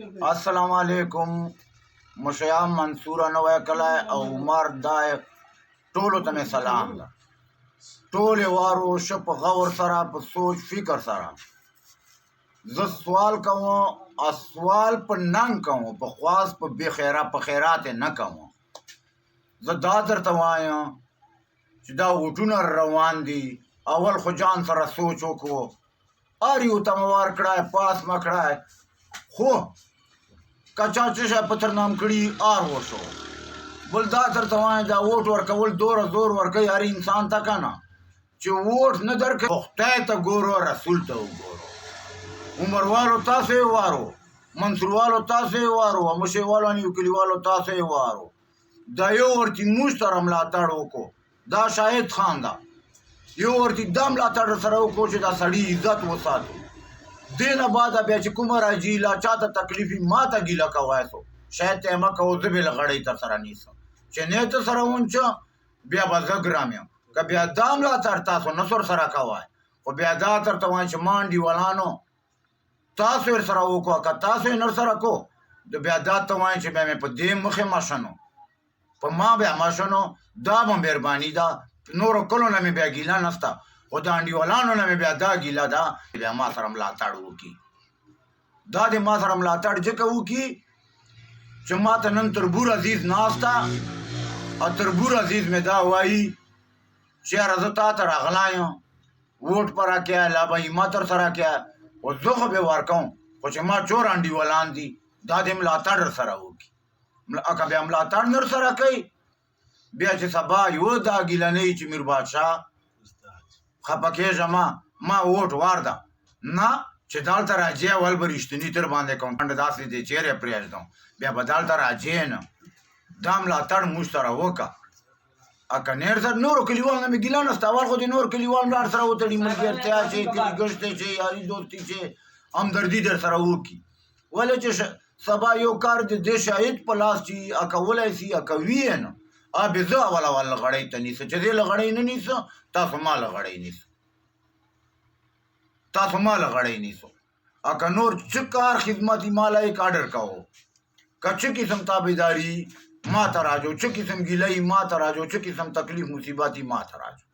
अस्सलाम वालेकुम मुशयाम मंसूरा नवा कला और उमर दाए टोलो तने सलाम दा टोले वारो शप गौर सरा प सोच फिकर सरा ज सवाल कहूँ आ सवाल पर नंग कहूँ प ख्वास प बेखैरा प खैरात न कहूँ ज दादर तवाया दा उठून रवान दी अवल खुजान सरा सोचो को आरी तमवार कड़ाए पास मकड़ाए हो कचा चशा पत्थर नाम कड़ी आर वो शो बोल दादर तवाए दा वोट वर कवल दोर जोर वर कई हर इंसान तक ना चे वोट न दर के तय त गोरो रसूल तो गोरो उमर वालो तासे वारो मंसूर वालो तासे वारो मुशे वालो नी उकली वालो तासे वारो दयो वर्ती मुश्तरम ला ताड़ो को दा शाहिद खान दा यो वर्ती दम ला ताड़ सरो को दा सड़ी इज्जत वो साथो देना बाद अब कुमार जीला चाहता तकलीफी माता गीला कवायसो शायद तेमा कहो जबे लगड़े तरसरा नीसा चने तो सरा उंच बिया बजग्राम्य कबिया दाम ला तरता सो नसर सरा कवाय ओ बिया दा तरता वंच मांडी वलानो तासो सरा वो को का तासो नरसरा को द बिया दा तो वंच बे पे दे मुखे माशनो प मा बिया माशनो दा मेहरबानी दा नोरो कलो न में बिया गीला नस्ता o daandi walaano na me bia da gila da bia ma saram la taɗu ki da de ma saram la taɗ jeka uki چې ما ته نن تربور عزیز ناستا او تربور عزیز مې دا وایي چې یاره زه تا ته راغلی یم ووټ په راکړه لا به ما تر سره کړه او زه خو به ورکوم خو چې ما چور انډیوالان دي دا دې ملاتړ سره وکړي که بیا ملاتړ نر سره کوي بیا چې سبا یو دا ګیله نه وي چې میر بادشاه خپه کېږه ما ووټ وارده نه چې دلته راځې اول به رښتیني تر باندې کوم کنډه داسې دی چیرې پرېږدم بیا به دلته راځې نه دا ملاتړ موږ سره وکړه که نیر سره نورو کلیوال نه مې ګیله نشته اول خو د نور کلیوال ملار سره وتړي ملګرتیا چې کلي ګشتې چې یاري دوستي چې همدردي در سره وکړي ولې چې سبا یو کار د دې شاهد په لاس چې کولی شي کوي یې نه به زه اول لغړی ته نیسه چې دې لغړی نه نیسه تاسو ما لغړی نیسه تاسو ما لغړی نیسو که نور څه کار خدمتي مالا یک آرډر کوو که څه قسم تابعداري ما ته راځو څه قسم ګیلهی ما ته راځو څه قسم تکلیف مصیبتي ما ته راځو